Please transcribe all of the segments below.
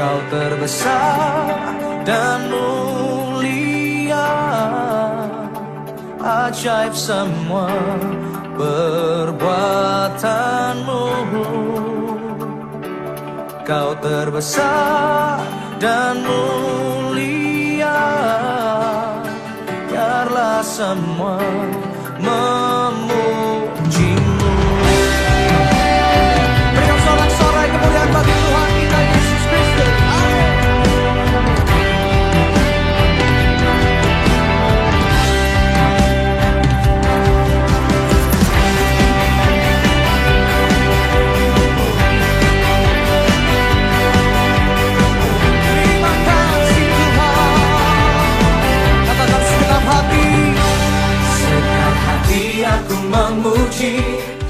Kau terbesar dan mulia, ajaib semua perbuatanmu. Kau terbesar dan mulia, biarlah semua memujimu. Berikan sorak-sorai kemuliaan bagi Tuhan kita Yesus Kristus. Terima kasih Tuhan. Katakan segenap hati aku memuji.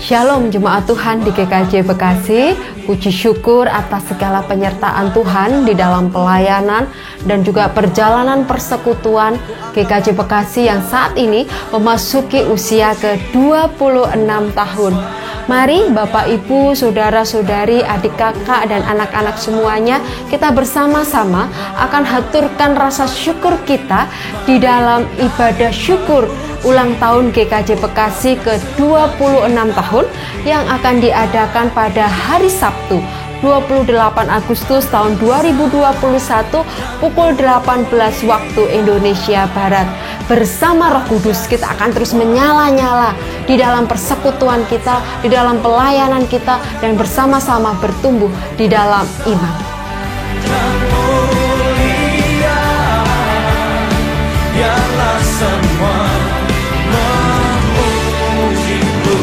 Shalom jemaat Tuhan di GKJ Bekasi, puji syukur atas segala penyertaan Tuhan di dalam pelayanan dan juga perjalanan persekutuan GKJ Bekasi yang saat ini memasuki usia ke-26 tahun. Mari Bapak Ibu, Saudara-saudari, adik kakak dan anak-anak semuanya, kita bersama-sama akan haturkan rasa syukur kita di dalam ibadah syukur ulang tahun GKJ Bekasi ke-26 tahun yang akan diadakan pada hari Sabtu 28 Agustus tahun 2021 pukul 18 waktu Indonesia Barat. Bersama Roh Kudus kita akan terus menyala-nyala di dalam persekutuan kita, di dalam pelayanan kita, dan bersama-sama bertumbuh di dalam iman. Biarlah semua memujimu.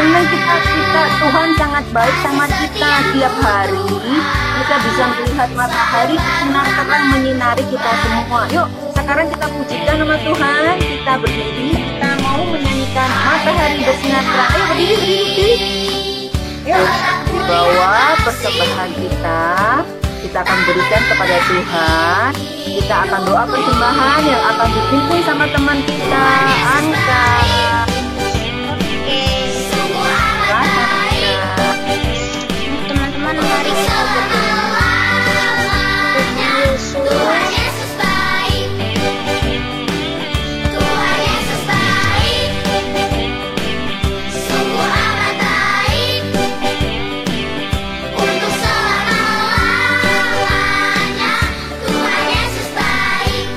Memang kita Tuhan sangat baik sama kita. Tiap hari kita bisa melihat matahari bersinar terang menyinari kita semua. Yuk sekarang kita pujikan nama Tuhan. Kita berdiri, kita mau menyanyikan matahari bersinar terang. Ayo berdiri. Yuk di bawah persembahan kita akan berikan kepada Tuhan. Kita akan doa persembahan yang akan dipimpin sama teman kita, Anka. Teman-teman, mari kita berdoa. Tuhan Yesus baik. Tuhan Yesus baik. Sungguh amat baik. Untuk selama-lamanya Tuhan Yesus baik.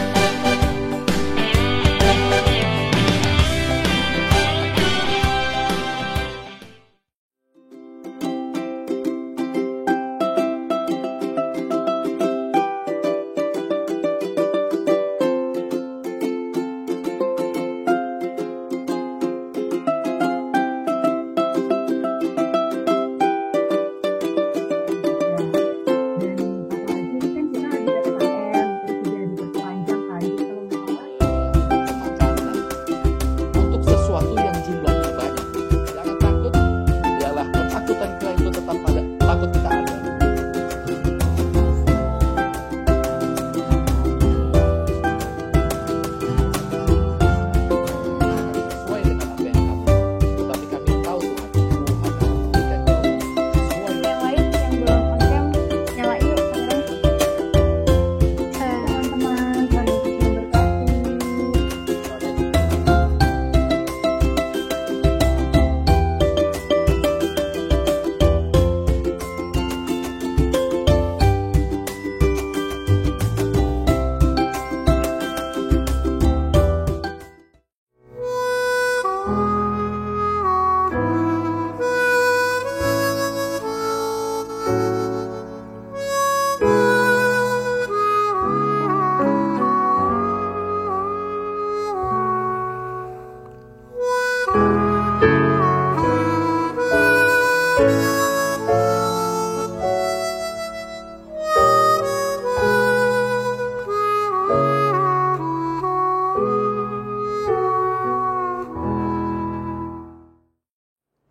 Untuk sesuatu yang jumlahnya banyak, jangan takut. Biarlah ketakutan kita itu tetap pada takut kita ada. Sesuai dengan apa yang kami, tetapi kami tahu Tuhan akan memberikan jawaban sesuai. Yang lain yang belum on-cam, nyalain yuk sekarang. Teman-teman, Tuhan Yesus memberkati.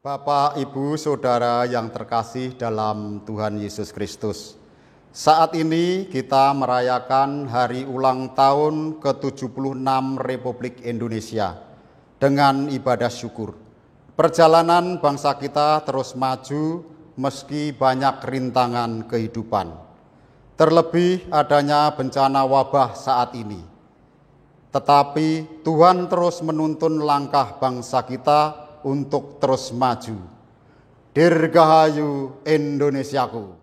Bapak, Ibu, Saudara yang terkasih dalam Tuhan Yesus Kristus, Saat ini kita merayakan hari ulang tahun ke-76 Republik Indonesia dengan ibadah syukur. Perjalanan bangsa kita terus maju meski banyak rintangan kehidupan. Terlebih adanya bencana wabah saat ini. Tetapi Tuhan terus menuntun langkah bangsa kita untuk terus maju. Dirgahayu Indonesiaku.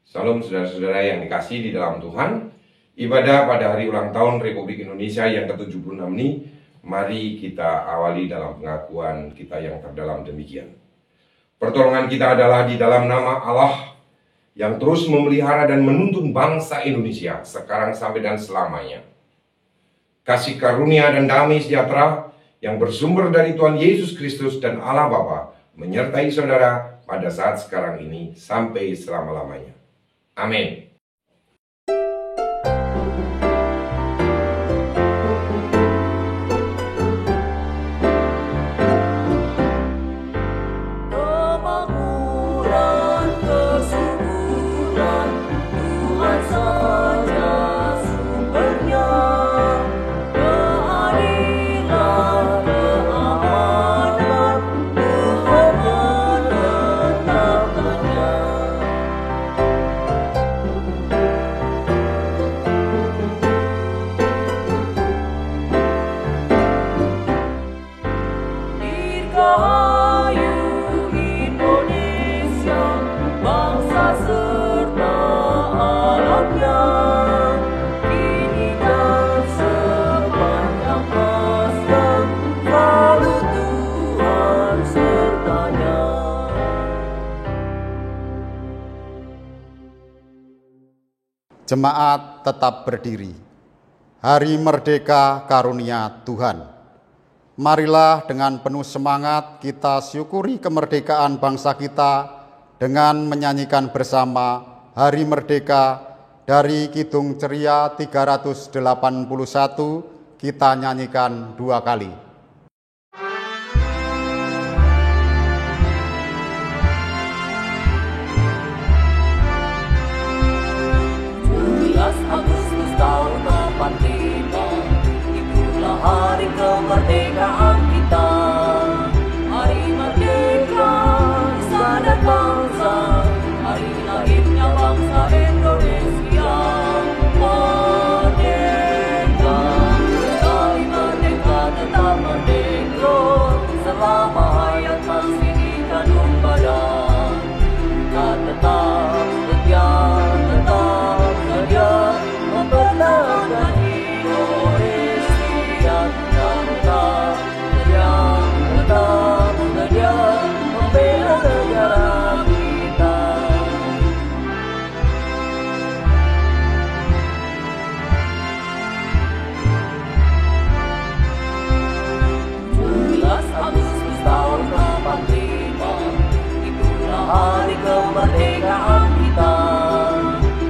Salam saudara-saudara yang dikasihi di dalam Tuhan. Ibadah pada hari ulang tahun Republik Indonesia yang ke-76 ini, mari kita awali dalam pengakuan kita yang terdalam demikian. Pertolongan kita adalah di dalam nama Allah yang terus memelihara dan menuntun bangsa Indonesia sekarang sampai dan selamanya. Kasih karunia dan damai sejahtera yang bersumber dari Tuhan Yesus Kristus dan Allah Bapa menyertai saudara pada saat sekarang ini sampai selama-lamanya. Amin. Kemakmuran, kesuburan, Tuhan saja sumbernya. Keadilan, keamanan, Tuhan menetapkannya. Dirgahayu Indonesia, bangsa serta alamnya, kini dan sepanjang masa, selalu Tuhan sertanya. Jemaat tetap berdiri. Hari Merdeka karunia Tuhan. Marilah dengan penuh semangat kita syukuri kemerdekaan bangsa kita dengan menyanyikan bersama Hari Merdeka dari Kidung Ceria 381, kita nyanyikan 2 kali. 17 Agustus tahun 45, itulah hari kemerdekaan kita. Hari merdeka, sana bangsa, hari lahirnya bangsa Indonesia. Merdeka, sekali merdeka tetap merdeka, selama hayat masih dikandung badan. Kita tetap setia, tetap sedia, mempertahankan Indonesia. Tetap setia, tetap sedia, membela negara kita. Agustus tahun 45, itulah hari kemerdekaan kita.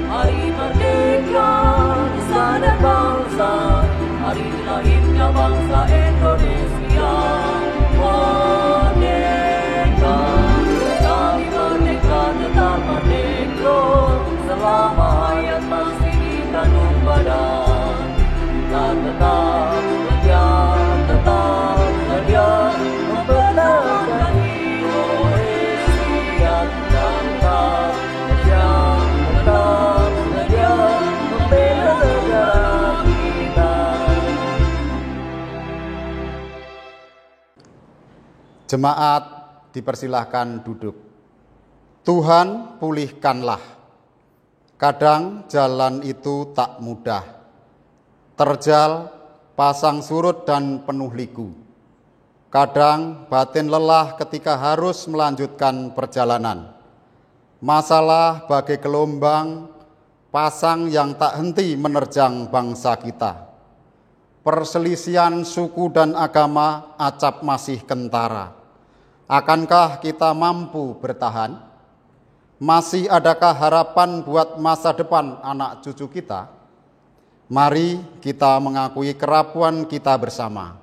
Hari merdeka, sana bangsa, hari lahirnya bangsa Indonesia. Merdeka, sekali merdeka tetap merdeka, selama hayat masih dikandung badan. Kita tetap setia, tetap sedia, mempertahankan Indonesia. Jemaat dipersilahkan duduk. Tuhan, pulihkanlah. Kadang jalan itu tak mudah. Terjal, pasang surut dan penuh liku. Kadang batin lelah ketika harus melanjutkan perjalanan. Masalah bagai gelombang pasang yang tak henti menerjang bangsa kita. Perselisihan suku dan agama acap masih kentara. Akankah kita mampu bertahan? Masih adakah harapan buat masa depan anak cucu kita? Mari kita mengakui kerapuan kita bersama.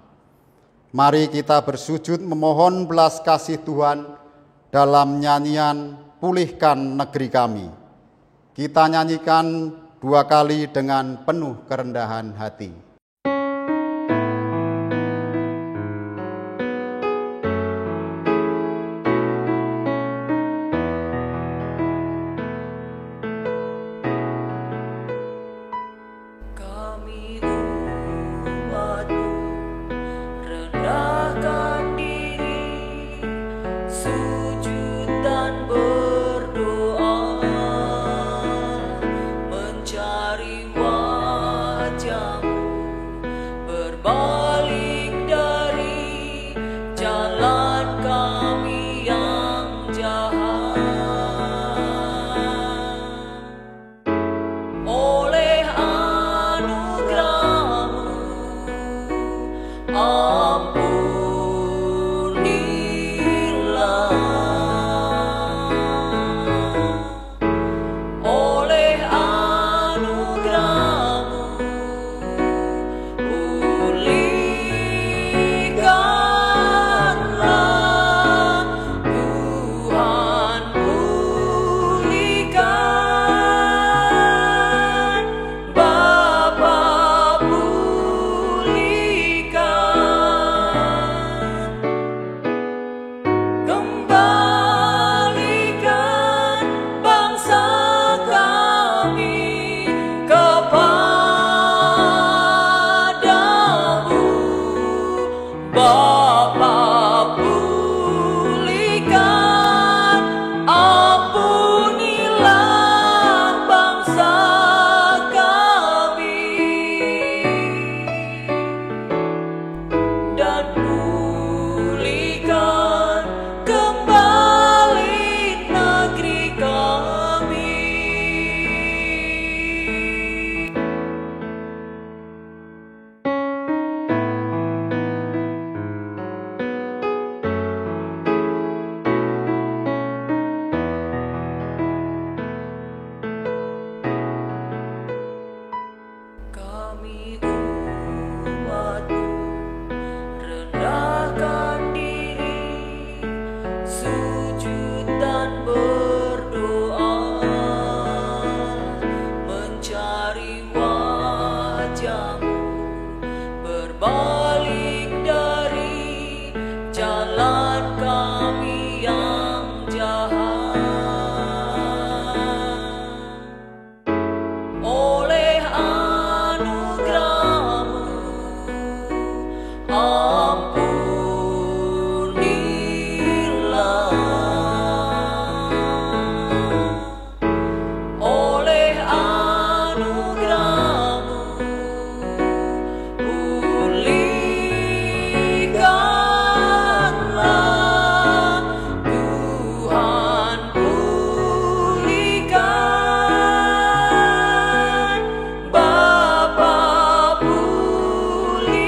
Mari kita bersujud memohon belas kasih Tuhan dalam nyanyian Pulihkan Negeri Kami. Kita nyanyikan 2 kali dengan penuh kerendahan hati. Kami umat-Mu rendahkan diri, sujud dan berdoa, mencari wajah-Mu, berbalik dari jalan kami yang jahat. Oleh anugerah-Mu, ampunilah. Oleh anugerah-Mu, pulihkanlah. Tuhan, pulihkan. Bapa, pulihkan. Kembalikan bangsa kami kepadamu. Bapa, pulihkan. Ampunilah bangsa kami dan pulihkan kembali negeri kami. Kami umat-Mu rendahkan diri, sujud dan berdoa, mencari wajah-Mu, berbalik dari jalan kami yang jahat. Oleh anugerah-Mu, ampunilah. Oleh anugerah-Mu, pulihkanlah. Tuhan, pulihkan. Bapa, pulihkan.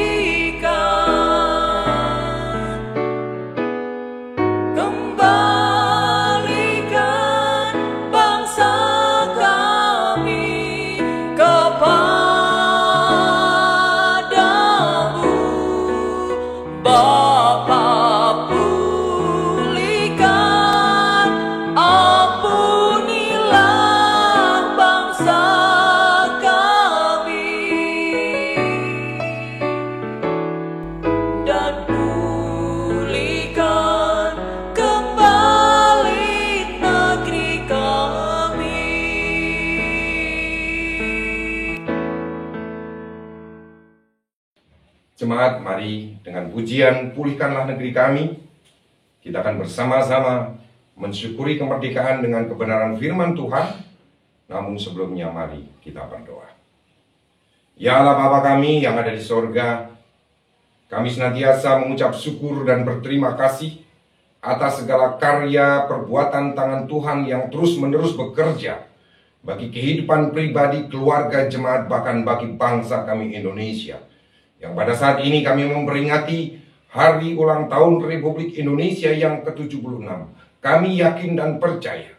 Kembalikan bangsa kami kepadamu. Bapa, pulihkan. Ampunilah bangsa kami dan pulihkan kembali negeri kami. Jemaat, mari dengan pujian Pulihkanlah Negeri Kami, kita akan bersama-sama mensyukuri kemerdekaan dengan kebenaran firman Tuhan. Namun sebelumnya mari kita berdoa. Ya Allah Bapa kami yang ada di sorga, kami senantiasa mengucap syukur dan berterima kasih atas segala karya perbuatan tangan Tuhan yang terus-menerus bekerja bagi kehidupan pribadi, keluarga, jemaat, bahkan bagi bangsa kami Indonesia. Yang pada saat ini kami memperingati hari ulang tahun Republik Indonesia yang ke-76. Kami yakin dan percaya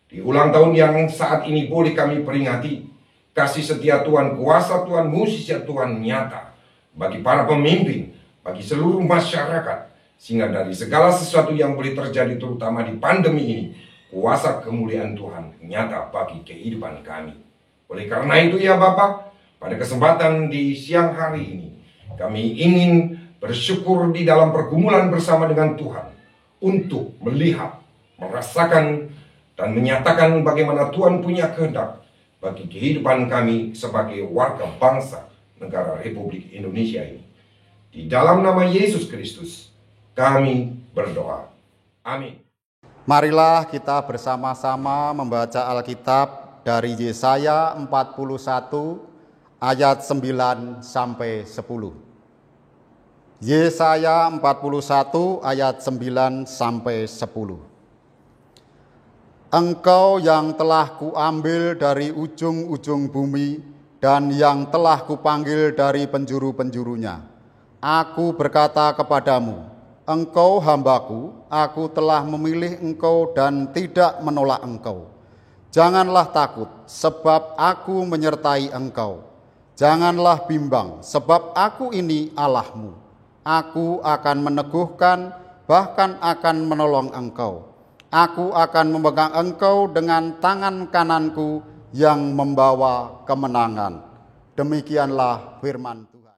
di ulang tahun yang saat ini boleh kami peringati, kasih setia Tuhan, kuasa Tuhan, mujizat Tuhan nyata bagi para pemimpin, bagi seluruh masyarakat, sehingga dari segala sesuatu yang boleh terjadi terutama di pandemi ini, kuasa kemuliaan Tuhan nyata bagi kehidupan kami. Oleh karena itu ya Bapak, pada kesempatan di siang hari ini, kami ingin bersyukur di dalam pergumulan bersama dengan Tuhan untuk melihat, merasakan, dan menyatakan bagaimana Tuhan punya kehendak bagi kehidupan kami sebagai warga bangsa negara Republik Indonesia ini. Di dalam nama Yesus Kristus, kami berdoa. Amin. Marilah kita bersama-sama membaca Alkitab dari Yesaya 41 ayat 9 sampai 10. Yesaya 41 ayat 9 sampai 10. Engkau yang telah kuambil dari ujung-ujung bumi dan yang telah kupanggil dari penjuru-penjurunya. Aku berkata kepadamu, engkau hambaku, aku telah memilih engkau dan tidak menolak engkau. Janganlah takut, sebab aku menyertai engkau. Janganlah bimbang, sebab aku ini Allahmu. Aku akan meneguhkan, bahkan akan menolong engkau. Aku akan memegang engkau dengan tangan kananku yang membawa kemenangan. Demikianlah firman Tuhan.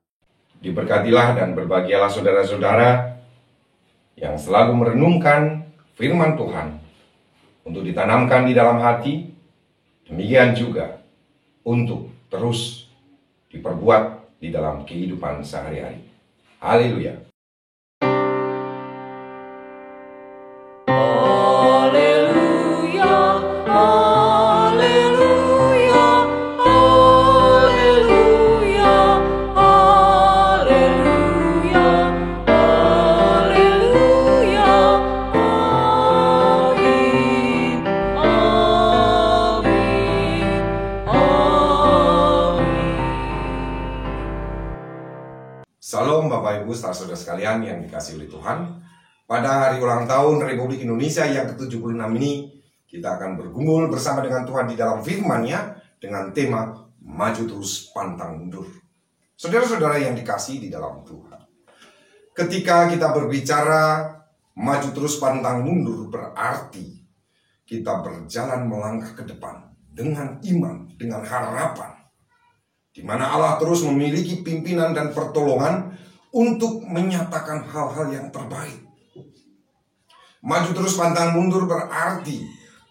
Diberkatilah dan berbahagialah saudara-saudara yang selalu merenungkan firman Tuhan untuk ditanamkan di dalam hati, demikian juga untuk terus diperbuat di dalam kehidupan sehari-hari. Haleluya. Salam Bapak Ibu saudara sekalian yang dikasihi oleh Tuhan. Pada hari ulang tahun Republik Indonesia yang ke-76 ini, kita akan bergumul bersama dengan Tuhan di dalam firman-Nya dengan tema Maju Terus Pantang Mundur. Saudara-saudara yang dikasihi di dalam Tuhan, ketika kita berbicara maju terus pantang mundur, berarti kita berjalan melangkah ke depan dengan iman, dengan harapan, di mana Allah terus memiliki pimpinan dan pertolongan untuk menyatakan hal-hal yang terbaik. Maju terus pantang mundur berarti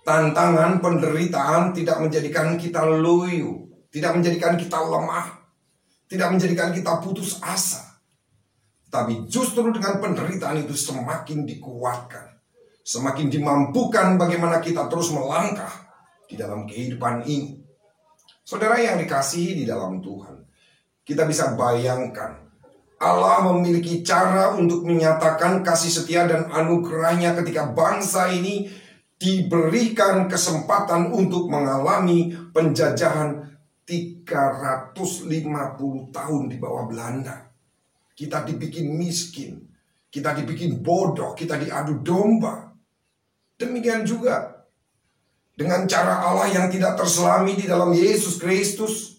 tantangan, penderitaan tidak menjadikan kita loyo, tidak menjadikan kita lemah, tidak menjadikan kita putus asa. Tapi justru dengan penderitaan itu semakin dikuatkan, semakin dimampukan bagaimana kita terus melangkah di dalam kehidupan ini. Saudara yang dikasihi di dalam Tuhan, kita bisa bayangkan Allah memiliki cara untuk menyatakan kasih setia dan anugerahnya ketika bangsa ini diberikan kesempatan untuk mengalami penjajahan 350 tahun di bawah Belanda. Kita dibikin miskin, kita dibikin bodoh, kita diadu domba. Demikian juga dengan cara Allah yang tidak terselami di dalam Yesus Kristus.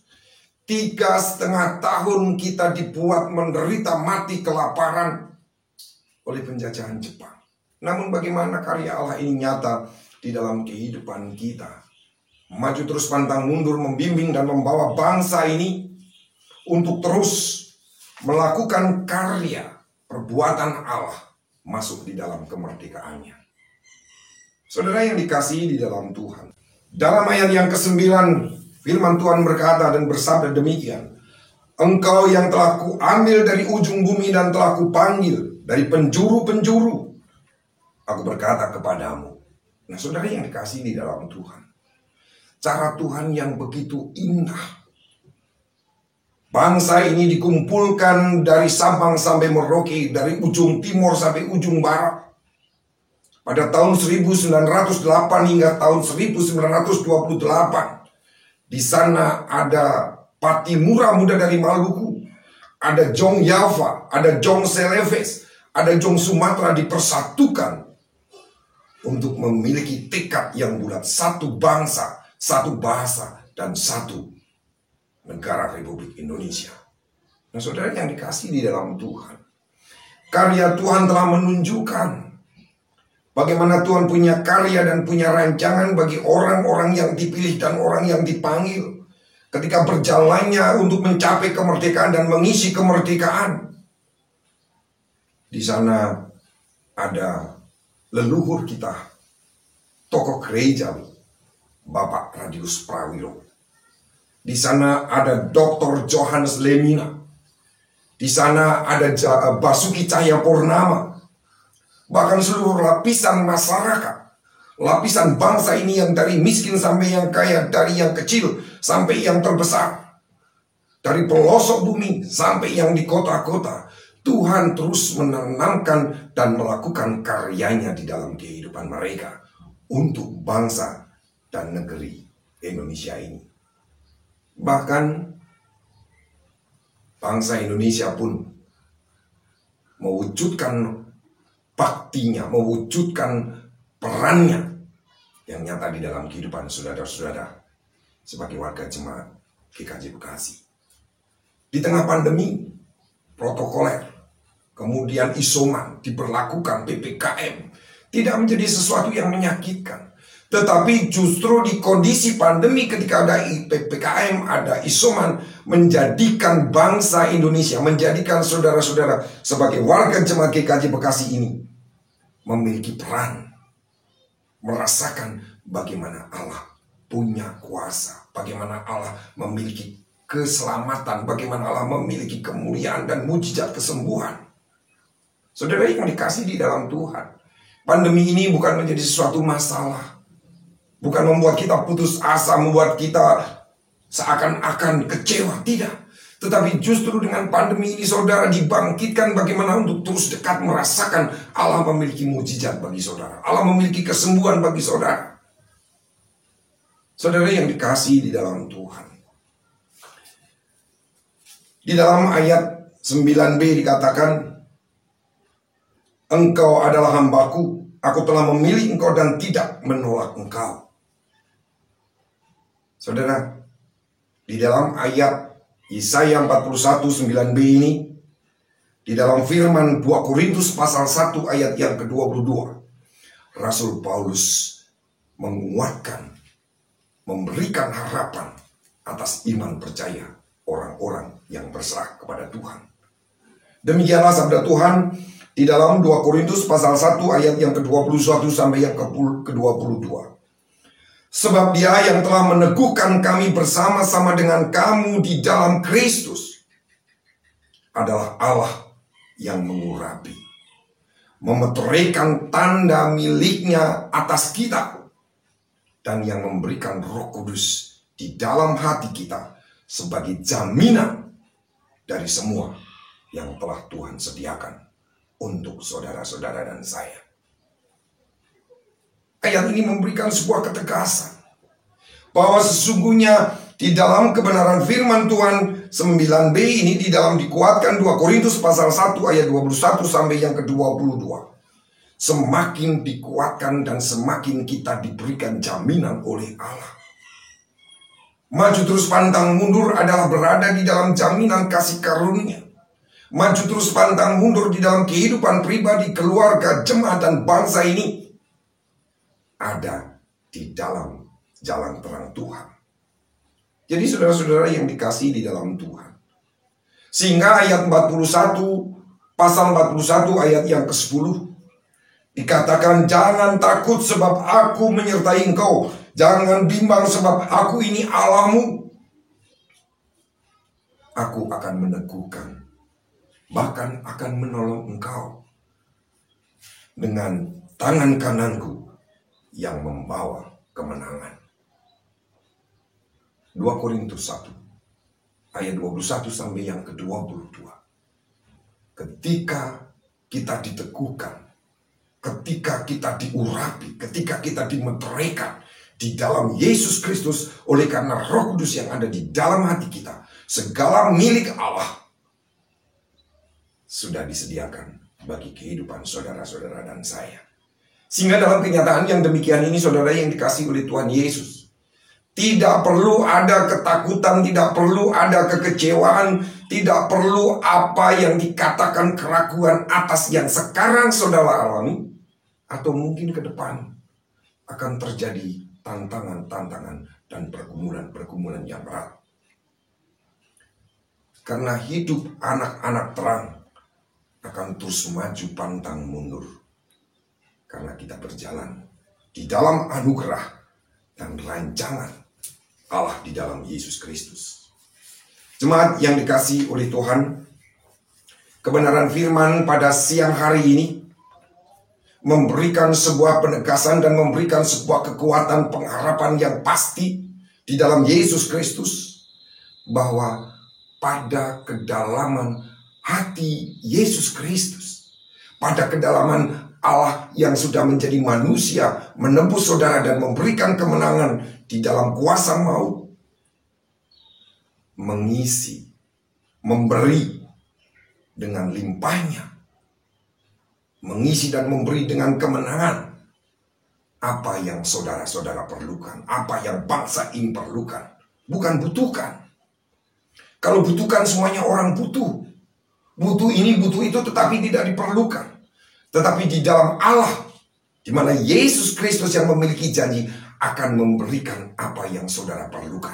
3,5 tahun kita dibuat menderita mati kelaparan oleh penjajahan Jepang. Namun bagaimana karya Allah ini nyata di dalam kehidupan kita. Maju terus pantang mundur, membimbing dan membawa bangsa ini untuk terus melakukan karya perbuatan Allah masuk di dalam kemerdekaannya. Saudara yang dikasihi di dalam Tuhan, dalam ayat yang ke-9 firman Tuhan berkata dan bersabda demikian, engkau yang telah kuambil dari ujung bumi dan telah kupanggil dari penjuru-penjuru. Aku berkata kepadamu. Nah, saudara yang dikasihi di dalam Tuhan, cara Tuhan yang begitu indah. Bangsa ini dikumpulkan dari Sabang sampai Merauke, dari ujung timur sampai ujung barat. Pada tahun 1908 hingga tahun 1928. Di sana ada Patimura muda dari Maluku, ada Jong Java, ada Jong Celebes, ada Jong Sumatera dipersatukan untuk memiliki tekad yang bulat, satu bangsa, satu bahasa, dan satu negara Republik Indonesia. Nah, saudara yang dikasihi di dalam Tuhan, karya Tuhan telah menunjukkan bagaimana Tuhan punya karya dan punya rancangan bagi orang-orang yang dipilih dan orang yang dipanggil ketika berjalannya untuk mencapai kemerdekaan dan mengisi kemerdekaan. Di sana ada leluhur kita, tokoh gereja, Bapak Radius Prawiro. Di sana ada Dr. Johannes Lemina. Di sana ada Basuki Cahayapurnama. Bahkan seluruh lapisan masyarakat, lapisan bangsa ini yang dari miskin sampai yang kaya, dari yang kecil sampai yang terbesar, dari pelosok bumi sampai yang di kota-kota, Tuhan terus menanamkan dan melakukan karyanya di dalam kehidupan mereka untuk bangsa dan negeri Indonesia ini. Bahkan bangsa Indonesia pun mewujudkan baktinya, mewujudkan perannya yang nyata di dalam kehidupan saudara-saudara sebagai warga jemaat GKJ Bekasi. Di tengah pandemi, protokoler, kemudian isoman, diberlakukan PPKM, tidak menjadi sesuatu yang menyakitkan. Tetapi justru di kondisi pandemi ketika ada PPKM, ada isoman, menjadikan bangsa Indonesia, menjadikan saudara-saudara sebagai warga jemaat GKJ Bekasi ini memiliki peran, merasakan bagaimana Allah punya kuasa, bagaimana Allah memiliki keselamatan, bagaimana Allah memiliki kemuliaan dan mujizat kesembuhan. Saudara yang dikasihi di dalam Tuhan, pandemi ini bukan menjadi sesuatu masalah, bukan membuat kita putus asa, membuat kita seakan-akan kecewa, tidak. Tetapi justru dengan pandemi ini saudara dibangkitkan bagaimana untuk terus dekat merasakan Allah memiliki mujizat bagi saudara, Allah memiliki kesembuhan bagi saudara. Saudara yang dikasihi di dalam Tuhan, di dalam ayat 9b dikatakan, engkau adalah hambaku, aku telah memilih engkau dan tidak menolak engkau. Saudara, di dalam ayat Yesaya 41:9b ini, di dalam firman 2 Korintus pasal 1 ayat yang ke-22, Rasul Paulus menguatkan, memberikan harapan atas iman percaya orang-orang yang berserah kepada Tuhan. Demikianlah sabda Tuhan di dalam 2 Korintus pasal 1 ayat yang ke-21 sampai yang ke-22. Sebab Dia yang telah meneguhkan kami bersama-sama dengan kamu di dalam Kristus adalah Allah yang mengurapi, memeteraikan tanda miliknya atas kita, dan yang memberikan Roh Kudus di dalam hati kita sebagai jaminan dari semua yang telah Tuhan sediakan untuk saudara-saudara dan saya. Ayat ini memberikan sebuah ketegasan bahwa sesungguhnya di dalam kebenaran firman Tuhan 9b ini di dalam dikuatkan 2 Korintus pasal 1 ayat 21 sampai yang ke-22. Semakin dikuatkan dan semakin kita diberikan jaminan oleh Allah. Maju terus pantang mundur adalah berada di dalam jaminan kasih karunia. Maju terus pantang mundur di dalam kehidupan pribadi, keluarga, jemaat dan bangsa ini ada di dalam jalan terang Tuhan. Jadi saudara-saudara yang dikasihi di dalam Tuhan, sehingga ayat 41 pasal 41 ayat yang ke-10 dikatakan, jangan takut sebab aku menyertai engkau, jangan bimbang sebab aku ini Allahmu, aku akan meneguhkan, bahkan akan menolong engkau dengan tangan kananku yang membawa kemenangan. 2 Korintus 1 ayat 21 sampai yang ke-22. Ketika kita diteguhkan, ketika kita diurapi, ketika kita dimeteraikan di dalam Yesus Kristus oleh karena Roh Kudus yang ada di dalam hati kita, segala milik Allah sudah disediakan bagi kehidupan saudara-saudara dan saya. Sehingga dalam kenyataan yang demikian ini, saudara yang dikasihi oleh Tuhan Yesus, tidak perlu ada ketakutan, tidak perlu ada kekecewaan, tidak perlu apa yang dikatakan keraguan atas yang sekarang saudara alami, atau mungkin ke depan akan terjadi tantangan-tantangan dan pergumulan-pergumulan yang berat. Karena hidup anak-anak terang akan terus maju pantang mundur. Karena kita berjalan di dalam anugerah dan rancangan Allah di dalam Yesus Kristus. Jemaat yang dikasihi oleh Tuhan, kebenaran firman pada siang hari ini memberikan sebuah penegasan dan memberikan sebuah kekuatan pengharapan yang pasti di dalam Yesus Kristus, bahwa pada kedalaman hati Yesus Kristus, pada kedalaman Allah yang sudah menjadi manusia, menembus saudara dan memberikan kemenangan di dalam kuasa maut, mengisi, memberi dengan limpahnya, mengisi dan memberi dengan kemenangan apa yang saudara-saudara perlukan, apa yang bangsa ini perlukan, bukan butuhkan. Kalau butuhkan, semuanya orang butuh. Butuh ini, butuh itu, tetapi tidak diperlukan. Tetapi di dalam Allah, di mana Yesus Kristus yang memiliki janji akan memberikan apa yang saudara perlukan.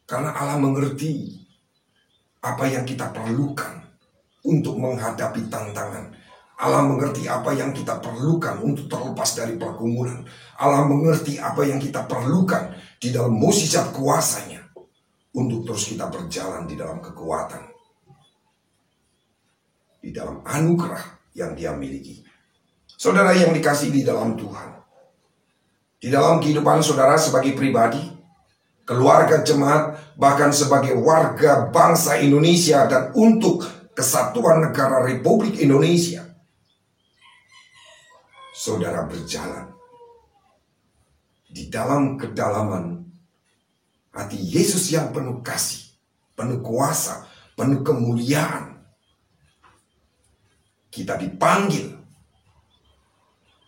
Karena Allah mengerti apa yang kita perlukan untuk menghadapi tantangan. Allah mengerti apa yang kita perlukan untuk terlepas dari pergumulan. Allah mengerti apa yang kita perlukan di dalam mukjizat kuasanya untuk terus kita berjalan di dalam kekuatan, di dalam anugerah yang Dia miliki. Saudara yang dikasihi di dalam Tuhan, di dalam kehidupan saudara sebagai pribadi, keluarga jemaat, bahkan sebagai warga bangsa Indonesia dan untuk kesatuan negara Republik Indonesia, saudara berjalan di dalam kedalaman hati Yesus yang penuh kasih, penuh kuasa, penuh kemuliaan. Kita dipanggil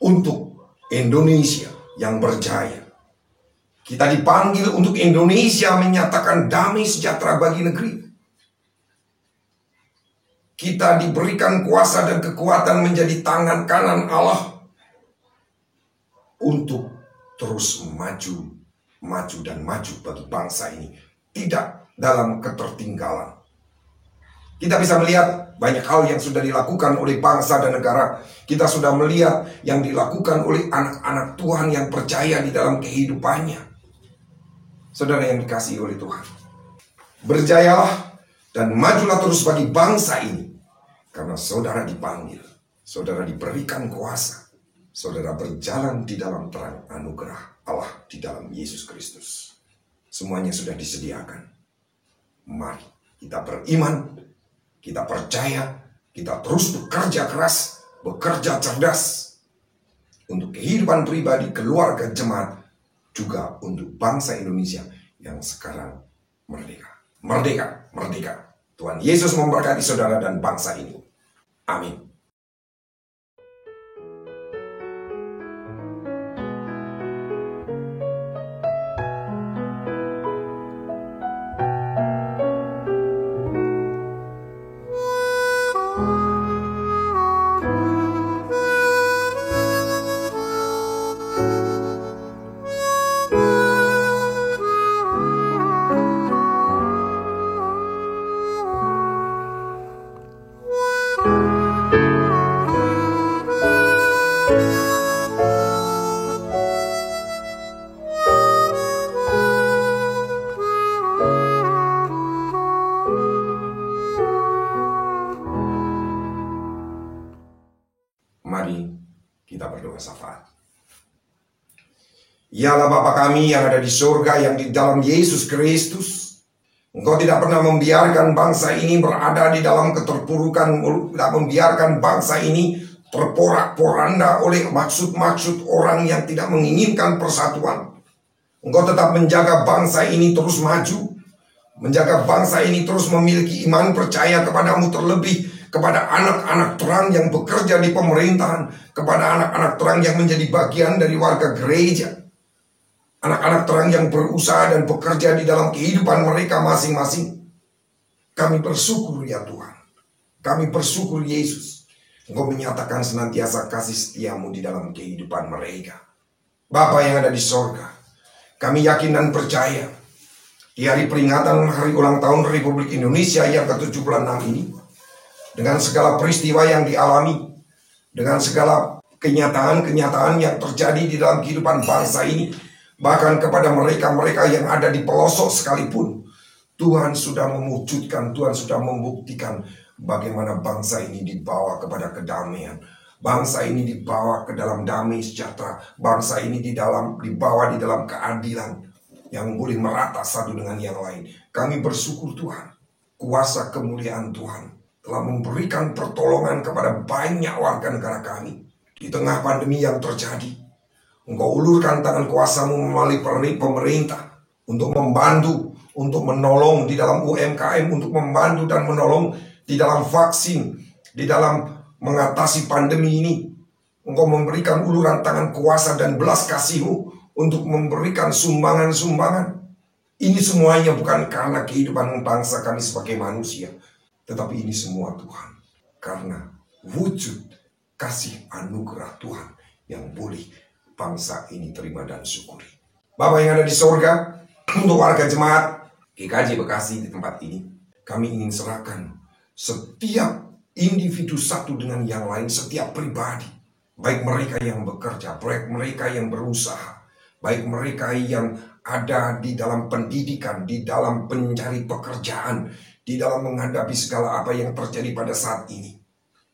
untuk Indonesia yang berjaya. Kita dipanggil untuk Indonesia menyatakan damai sejahtera bagi negeri. Kita diberikan kuasa dan kekuatan menjadi tangan kanan Allah untuk terus maju bagi bangsa ini, tidak dalam ketertinggalan. Kita bisa melihat banyak hal yang sudah dilakukan oleh bangsa dan negara. Kita sudah melihat yang dilakukan oleh anak-anak Tuhan yang percaya di dalam kehidupannya. Saudara yang dikasihi oleh Tuhan, berjayalah dan majulah terus bagi bangsa ini. Karena saudara dipanggil, saudara diberikan kuasa, saudara berjalan di dalam terang anugerah Allah di dalam Yesus Kristus. Semuanya sudah disediakan. Mari kita beriman, kita percaya, kita terus bekerja keras, bekerja cerdas untuk kehidupan pribadi, keluarga, jemaat, juga untuk bangsa Indonesia yang sekarang merdeka. Merdeka, merdeka. Tuhan Yesus memberkati saudara dan bangsa ini. Amin. Ialah Bapa kami yang ada di surga, yang di dalam Yesus Kristus. Engkau tidak pernah membiarkan bangsa ini berada di dalam keterpurukan, tidak membiarkan bangsa ini terporak-poranda oleh maksud-maksud orang yang tidak menginginkan persatuan. Engkau tetap menjaga bangsa ini terus maju, menjaga bangsa ini terus memiliki iman percaya kepadamu, terlebih kepada anak-anak terang yang bekerja di pemerintahan, kepada anak-anak terang yang menjadi bagian dari warga gereja, anak-anak terang yang berusaha dan bekerja di dalam kehidupan mereka masing-masing. Kami bersyukur ya Tuhan, kami bersyukur Yesus, Engkau menyatakan senantiasa kasih setiamu di dalam kehidupan mereka. Bapa yang ada di sorga, kami yakin dan percaya di hari peringatan hari ulang tahun Republik Indonesia yang ke-76 ini, dengan segala peristiwa yang dialami, dengan segala kenyataan-kenyataan yang terjadi di dalam kehidupan bangsa ini, bahkan kepada mereka-mereka yang ada di pelosok sekalipun, Tuhan sudah mewujudkan, Tuhan sudah membuktikan bagaimana bangsa ini dibawa kepada kedamaian. Bangsa ini dibawa ke dalam damai sejahtera. Bangsa ini dibawa di dalam keadilan yang boleh merata satu dengan yang lain. Kami bersyukur Tuhan, kuasa kemuliaan Tuhan telah memberikan pertolongan kepada banyak warga negara kami. Di tengah pandemi yang terjadi, Engkau ulurkan tangan kuasa-Mu melalui pemerintah untuk membantu, untuk menolong di dalam UMKM, untuk membantu dan menolong di dalam vaksin, di dalam mengatasi pandemi ini. Engkau memberikan uluran tangan kuasa dan belas kasih-Mu untuk memberikan sumbangan-sumbangan. Ini semuanya bukan karena kehidupan bangsa kami sebagai manusia, tetapi ini semua Tuhan, karena wujud kasih anugerah Tuhan yang boleh bangsa ini terima dan syukuri. Bapa yang ada di sorga, untuk warga jemaat GKJ Bekasi di tempat ini, kami ingin serahkan setiap individu satu dengan yang lain, setiap pribadi, baik mereka yang bekerja, baik mereka yang berusaha, baik mereka yang ada di dalam pendidikan, di dalam mencari pekerjaan, di dalam menghadapi segala apa yang terjadi pada saat ini.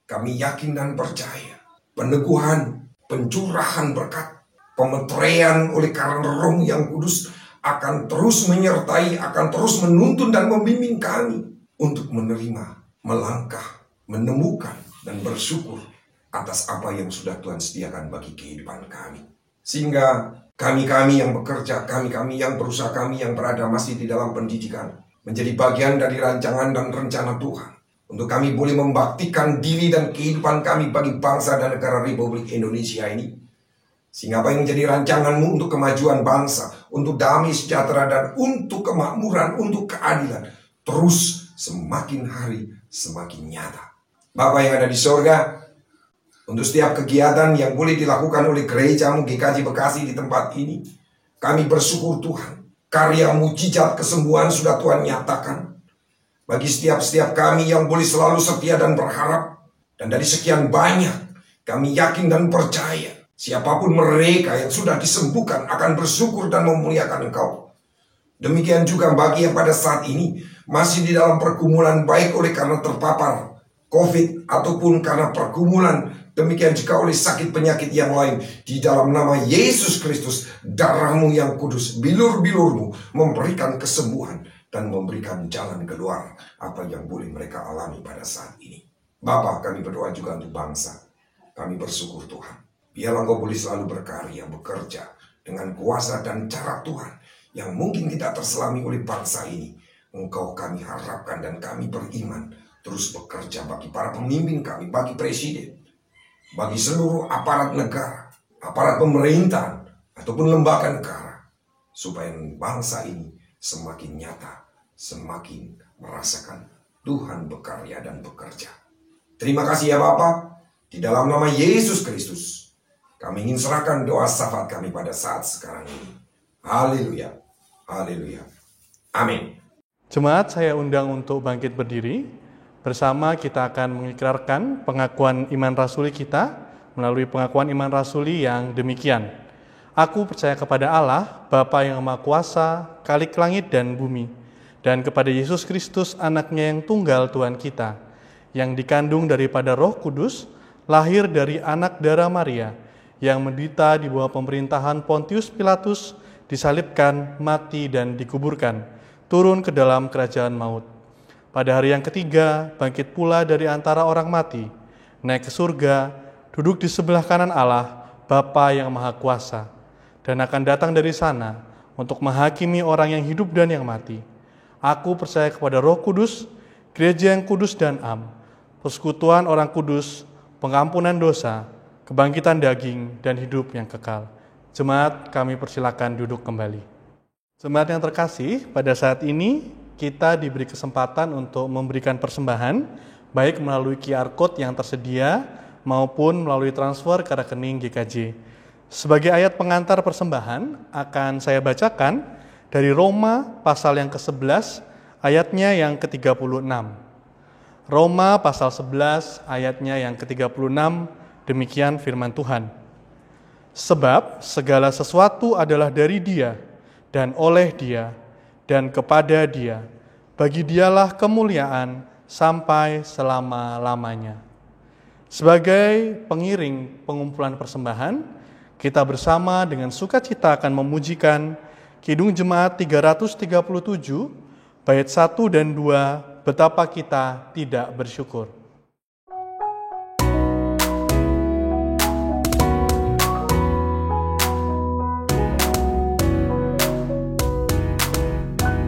Kami yakin dan percaya peneguhan, pencurahan berkat, pemeteraian oleh karena Roh yang Kudus akan terus menyertai, akan terus menuntun dan membimbing kami untuk menerima, melangkah, menemukan dan bersyukur atas apa yang sudah Tuhan sediakan bagi kehidupan kami. Sehingga kami-kami yang bekerja, kami-kami yang berusaha, kami yang berada masih di dalam pendidikan, menjadi bagian dari rancangan dan rencana Tuhan untuk kami boleh membaktikan diri dan kehidupan kami bagi bangsa dan negara Republik Indonesia ini. Sehingga apa yang menjadi rancangan-Mu untuk kemajuan bangsa, untuk damai sejahtera dan untuk kemakmuran, untuk keadilan, terus semakin hari semakin nyata. Bapa yang ada di sorga, untuk setiap kegiatan yang boleh dilakukan oleh gereja-Mu GKJ Bekasi di tempat ini, kami bersyukur Tuhan. Karya mujizat kesembuhan sudah Tuhan nyatakan bagi setiap kami yang boleh selalu setia dan berharap. Dan dari sekian banyak, kami yakin dan percaya siapapun mereka yang sudah disembuhkan akan bersyukur dan memuliakan Engkau. Demikian juga bagi yang pada saat ini masih di dalam pergumulan, baik oleh karena terpapar COVID ataupun karena pergumulan, demikian juga oleh sakit penyakit yang lain. Di dalam nama Yesus Kristus, darah-Mu yang kudus, bilur-bilur-Mu memberikan kesembuhan dan memberikan jalan keluar apa yang boleh mereka alami pada saat ini. Bapa, kami berdoa juga untuk bangsa. Kami bersyukur Tuhan, biarlah Engkau boleh selalu berkarya, bekerja dengan kuasa dan cara Tuhan yang mungkin tidak terselami oleh bangsa ini. Engkau kami harapkan dan kami beriman terus bekerja bagi para pemimpin kami, bagi presiden, bagi seluruh aparat negara, aparat pemerintahan, ataupun lembaga negara, supaya bangsa ini semakin nyata, semakin merasakan Tuhan berkarya dan bekerja. Terima kasih ya Bapa, di dalam nama Yesus Kristus, kami ingin serahkan doa syafaat kami pada saat sekarang ini. Haleluya, haleluya, amin. Jemaat, saya undang untuk bangkit berdiri. Bersama kita akan mengikrarkan pengakuan iman rasuli kita melalui pengakuan iman rasuli yang demikian. Aku percaya kepada Allah, Bapa yang Maha Kuasa, Khalik langit dan bumi, dan kepada Yesus Kristus, anaknya yang tunggal Tuhan kita, yang dikandung daripada Roh Kudus, lahir dari anak darah Maria, yang menderita di bawah pemerintahan Pontius Pilatus, disalibkan, mati, dan dikuburkan, turun ke dalam kerajaan maut. Pada hari yang ketiga, bangkit pula dari antara orang mati, naik ke surga, duduk di sebelah kanan Allah, Bapa yang Maha Kuasa, dan akan datang dari sana untuk menghakimi orang yang hidup dan yang mati. Aku percaya kepada Roh Kudus, gereja yang kudus dan am, persekutuan orang kudus, pengampunan dosa, kebangkitan daging, dan hidup yang kekal. Jemaat, kami persilakan duduk kembali. Jemaat yang terkasih, pada saat ini kita diberi kesempatan untuk memberikan persembahan, baik melalui QR Code yang tersedia maupun melalui transfer ke rekening GKJ. Sebagai ayat pengantar persembahan, akan saya bacakan dari Roma pasal yang ke-11, ayatnya yang ke-36. Roma pasal 11, ayatnya yang ke-36, demikian firman Tuhan. Sebab segala sesuatu adalah dari Dia, dan oleh Dia, dan kepada Dia. Bagi Dialah kemuliaan sampai selama-lamanya. Sebagai pengiring pengumpulan persembahan, kita bersama dengan sukacita akan memujikan Kidung Jemaat 337, bait 1 dan 2, betapa kita tidak bersyukur.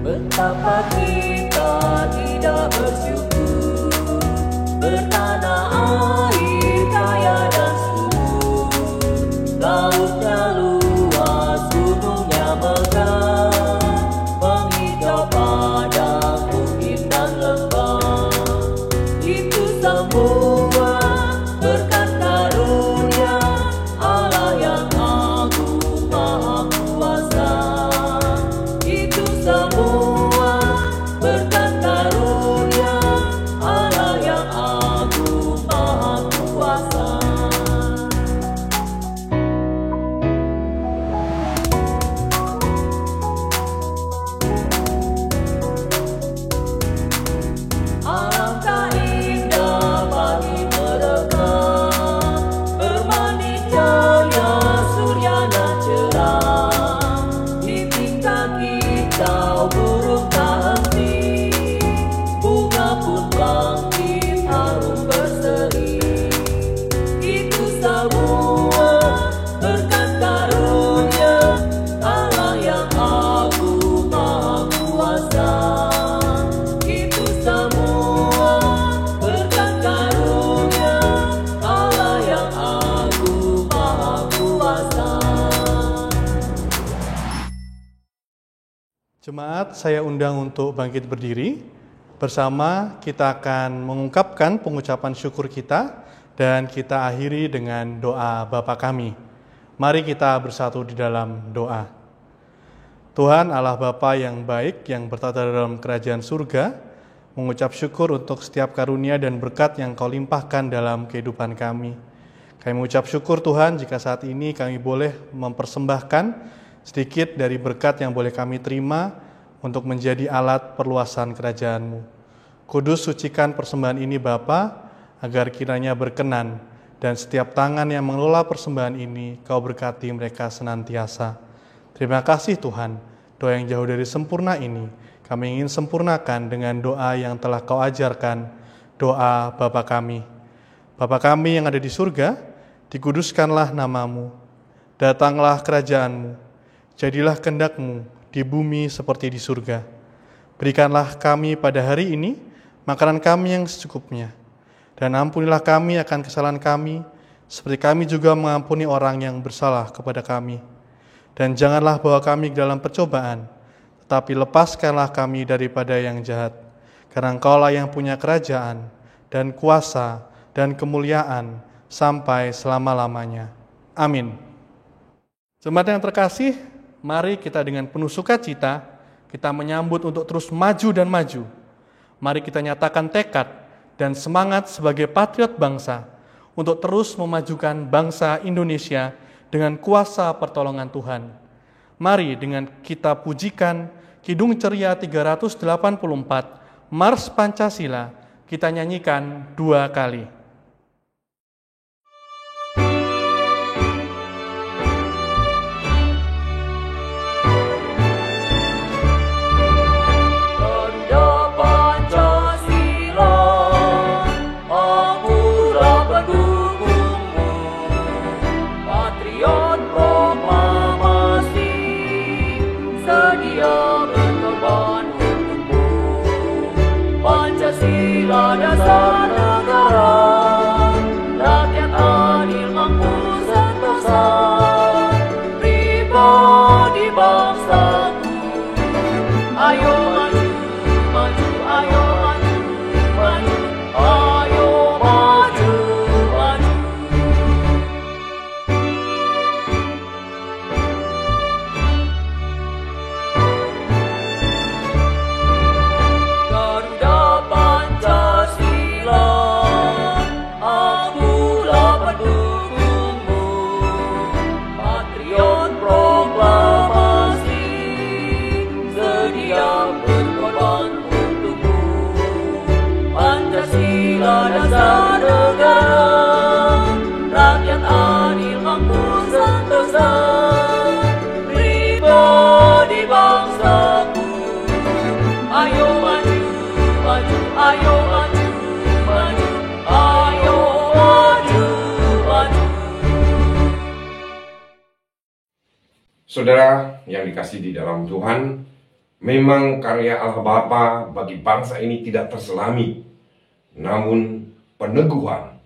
Betapa kita tidak bersyukur, bertanah air kaya dan subur, lautnya luas, gunungnya megah, menghijau padang, bukit dan lembah. Itu semua berkat karunia Allah yang agung maha kuasa. Itu semua berkat karunia Allah yang agung maha kuasa. Alangkah indah bagi mereka bermandi cahaya surya dan cerah. Di tingkat kicau burung tak henti, bunga pun bangkit harum berseri. Itu semua berkat karunia Allah yang agung maha kuasa. Itu semua berkat karunia Allah yang agung maha kuasa. Jemaat, saya undang untuk bangkit berdiri. Bersama kita akan mengungkapkan pengucapan syukur kita dan kita akhiri dengan doa Bapa kami. Mari kita bersatu di dalam doa. Tuhan Allah Bapa yang baik yang bertata dalam kerajaan surga, mengucap syukur untuk setiap karunia dan berkat yang Kau limpahkan dalam kehidupan kami. Kami mengucap syukur Tuhan jika saat ini kami boleh mempersembahkan sedikit dari berkat yang boleh kami terima untuk menjadi alat perluasan kerajaan-Mu. Kudus sucikan persembahan ini Bapa, agar kiranya berkenan, dan setiap tangan yang mengelola persembahan ini Kau berkati mereka senantiasa. Terima kasih Tuhan, doa yang jauh dari sempurna ini kami ingin sempurnakan dengan doa yang telah Kau ajarkan, doa Bapa kami. Bapa kami yang ada di surga, dikuduskanlah nama-Mu, datanglah kerajaan-Mu, jadilah kehendak-Mu di bumi seperti di surga. Berikanlah kami pada hari ini makanan kami yang secukupnya, dan ampunilah kami akan kesalahan kami, seperti kami juga mengampuni orang yang bersalah kepada kami. Dan janganlah bawa kami ke dalam percobaan, tetapi lepaskanlah kami daripada yang jahat. Karena Engkaulah yang punya kerajaan, dan kuasa, dan kemuliaan, sampai selama-lamanya. Amin. Jemaat yang terkasih, mari kita dengan penuh sukacita, kita menyambut untuk terus maju dan maju. Mari kita nyatakan tekad dan semangat sebagai patriot bangsa untuk terus memajukan bangsa Indonesia dengan kuasa pertolongan Tuhan. Mari dengan kita pujikan Kidung Ceria 384, Mars Pancasila, kita nyanyikan 2 kali. Ayo maju, maju, ayo maju, maju. Saudara yang dikasihi di dalam Tuhan, memang karya Allah Bapa bagi bangsa ini tidak terselami, namun peneguhan,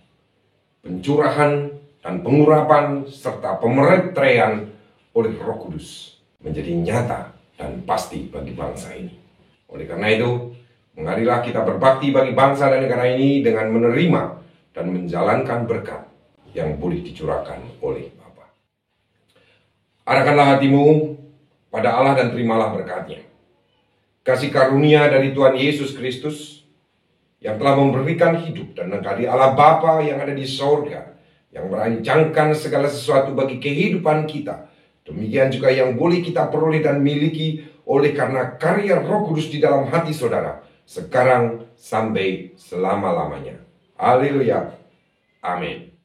pencurahan, dan pengurapan serta pemeteraian oleh Roh Kudus menjadi nyata dan pasti bagi bangsa ini. Oleh karena itu, marilah kita berbakti bagi bangsa dan negara ini dengan menerima dan menjalankan berkat yang boleh dicurahkan oleh Bapa. Arahkanlah hatimu pada Allah dan terimalah berkat-Nya. Kasih karunia dari Tuhan Yesus Kristus yang telah memberikan hidup dan mengasihi Allah Bapa yang ada di sorga, yang merancangkan segala sesuatu bagi kehidupan kita. Demikian juga yang boleh kita peroleh dan miliki oleh karena karya Roh Kudus di dalam hati saudara, sekarang sampai selama-lamanya. Haleluya. Amin.